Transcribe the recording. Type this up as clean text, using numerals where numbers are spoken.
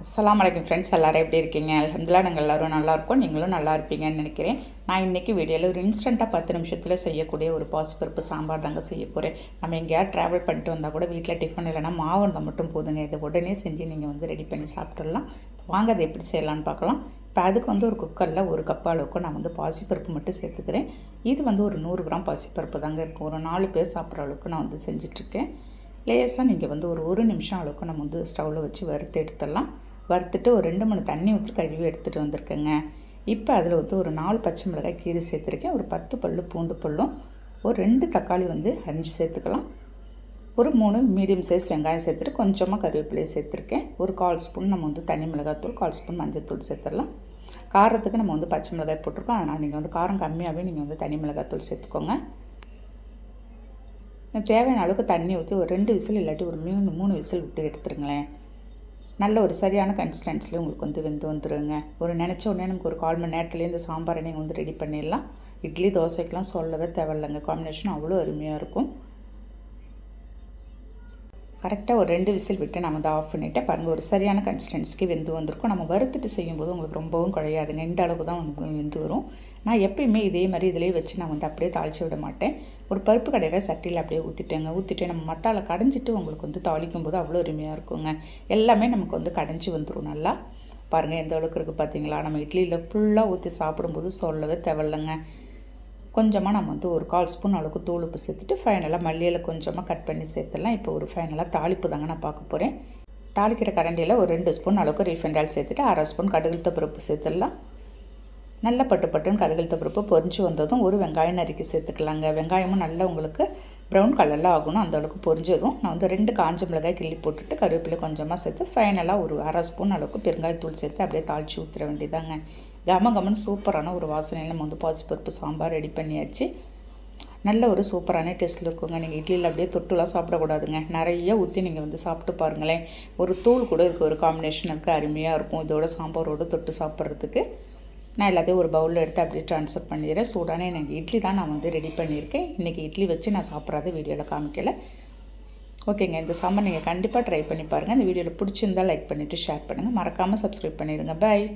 அஸ்ஸலாமு அலைக்கும் ஃப்ரெண்ட்ஸ், எல்லோரும் எப்படி இருக்கீங்க? அல்ஹம்துலில்லாஹ் நாங்கள் எல்லோரும் நல்லாயிருக்கோம். நீங்களும் நல்லா இருப்பீங்கன்னு நினைக்கிறேன். நான் இன்றைக்கி வீடியோவில் ஒரு இன்ஸ்டண்ட்டாக 10 நிமிஷத்தில் செய்யக்கூடிய ஒரு பாசிப்பருப்பு சாம்பார் தாங்க செய்ய போகிறேன். நம்ம எங்கேயாவது ட்ராவல் பண்ணிட்டு வந்தால் கூட வீட்டில் டிஃபன் இல்லைனா மாவு இருந்தால் மட்டும் போதுங்க. இதை உடனே செஞ்சு நீங்கள் ரெடி பண்ணி சாப்பிட்றலாம். வாங்க அதை எப்படி செய்யலான்னு பார்க்கலாம். இப்போ அதுக்கு ஒரு குக்கரில் ஒரு கப் அளவுக்கு நான் பாசிப்பருப்பு மட்டும் சேர்த்துக்கிறேன். இது ஒரு 100 கிராம் பாசிப்பருப்பு தாங்க இருக்கும். ஒரு 4 பேர் சாப்பிட்ற அளவுக்கு நான் செஞ்சிட்ருக்கேன். லேசாக நீங்கள் ஒரு நிமிஷம் அளவுக்கு நம்ம ஸ்டவ்வில் வச்சு வறுத்து எடுத்துடலாம். வறுத்துட்டு ஒரு 2 மணி தண்ணி ஊற்றி கழுவி எடுத்துகிட்டு வந்திருக்கேங்க. இப்போ அதில் ஒரு 4 பச்சை மிளகாய் கீரை சேர்த்துருக்கேன். ஒரு 10 பல்லு பூண்டு பல்லும், ஒரு 2 தக்காளி அரிஞ்சு சேர்த்துக்கலாம். ஒரு 3 மீடியம் சைஸ் வெங்காயம் சேர்த்துட்டு கொஞ்சமாக கருவேப்பிலையை சேர்த்துருக்கேன். ஒரு 1/4 ஸ்பூன் நம்ம தனி மிளகாய்த்தூள், 1/4 ஸ்பூன் மஞ்சள்தூள் சேர்த்துடலாம். காரத்துக்கு நம்ம பச்சை மிளகாய் போட்டிருக்கோம். அதனால் நீங்கள் காரம் கம்மியாகவே நீங்கள் தனி மிளகாய்த்தூள் சேர்த்துக்கோங்க. தேவையான அளவுக்கு தண்ணி ஊற்றி ஒரு 2 விசில் இல்லாட்டி ஒரு 3 விசில் விட்டு எடுத்துருங்களேன். நல்ல ஒரு சரியான கன்சிஸ்டன்சியில் உங்களுக்கு வெந்து வந்துடுங்க. ஒரு நினச்ச உடனே நமக்கு ஒரு 1/4 மணி நேரத்துலேயே இந்த சாம்பாரை நீங்கள் ரெடி பண்ணிடலாம். இட்லி தோசைக்கெலாம் சொல்லவே தேவையில்லைங்க. காம்பினேஷன் அவ்வளோ அருமையாக இருக்கும். கரெக்டாக ஒரு 2 விசில் விட்டு நம்ம ஆஃப் பண்ணிவிட்டு பாருங்கள், ஒரு சரியான கன்சிஸ்டன்சிக்கு வெந்து வந்திருக்கும். நம்ம வறுத்துட்டு செய்யும்போது உங்களுக்கு ரொம்பவும் குழையாதுங்க. இந்த அளவுக்கு தான் வெந்து வரும். நான் எப்பயுமே இதே மாதிரி இதிலே வச்சு நான் அப்படியே தாளித்து விட மாட்டேன். ஒரு பருப்பு கடையிற சட்டியில் அப்படியே ஊற்றிட்டு நம்ம மத்தால கடைஞ்சிட்டு உங்களுக்கு தாளிக்கும் போது அவ்வளோ அருமையாக இருக்குங்க. எல்லாமே நமக்கு கடைஞ்சி வந்துடும் நல்லா. பாருங்கள் எந்த அளவுக்கு இருக்குது பார்த்தீங்களா? நம்ம இட்லியில் ஃபுல்லாக ஊற்றி சாப்பிடும்போது சொல்லவே தேவையில்லைங்க. கொஞ்சமாக நம்ம ஒரு 1/4 ஸ்பூன் அளவுக்கு தூள் உப்பு சேர்த்துட்டு ஃபைனலாக மல்லியில் கொஞ்சமாக கட் பண்ணி சேர்த்துடலாம். இப்போ ஒரு ஃபைனலாக தாளிப்பு தாங்க நான் பார்க்க போகிறேன். தாளிக்கிற கரண்டியில் ஒரு 2 ஸ்பூன் அளவுக்கு ரீஃபைண்ட் ஆயில் சேர்த்துட்டு 1/2 ஸ்பூன் கடுகுளுத்த பருப்பு சேர்த்துடலாம். நல்லா பட்டுன்னு கருகழுத்த பருப்பு பொரிஞ்சு வந்ததும் ஒரு வெங்காயம் நறுக்கி சேர்த்துக்கலாங்க. வெங்காயமும் நல்லா உங்களுக்கு ப்ரௌன் கலரில் ஆகணும். அந்தளவுக்கு பொரிஞ்சதும் நான் 2 காஞ்ச மிளகாய் கிள்ளி போட்டுட்டு கருவேப்பிலை கொஞ்சமாக சேர்த்து ஃபைனலாக ஒரு 1/2 ஸ்பூன் அளவுக்கு பெருங்காயத்தூள் சேர்த்து அப்படியே தாளித்து ஊற்றிட வேண்டியதாங்க. கமன்னு சூப்பரான ஒரு வாசனையில் நம்ம பாசிப்பருப்பு சாம்பார் ரெடி பண்ணியாச்சு. நல்ல ஒரு சூப்பரான டேஸ்ட்டில் இருக்குங்க. நீங்கள் இட்லியில் அப்படியே தொட்டுலாம் சாப்பிடக்கூடாதுங்க. நிறைய ஊற்றி நீங்கள் சாப்பிட்டு பாருங்களேன். ஒரு தூள் கூட இதுக்கு ஒரு காம்பினேஷனுக்கு அருமையாக இருக்கும். இதோட சாம்பாரோடு தொட்டு சாப்பிட்றதுக்கு நான் எல்லாத்தையும் ஒரு பவுலில் எடுத்து அப்படியே ட்ரான்ஸ்ஃபர் பண்ணிடுறேன். சூடான எனக்கு இட்லி தான் நான் ரெடி பண்ணியிருக்கேன். இன்றைக்கி இட்லி வச்சு நான் சாப்பிட்றத வீடியோவில் காமிக்கலை. ஓகேங்க, இந்த சாம்பார் நீங்கள் கண்டிப்பாக ட்ரை பண்ணி பாருங்கள். இந்த வீடியோவில் பிடிச்சிருந்தால் லைக் பண்ணிவிட்டு ஷேர் பண்ணுங்கள். மறக்காமல் சப்ஸ்கிரைப் பண்ணிடுங்க. பாய்.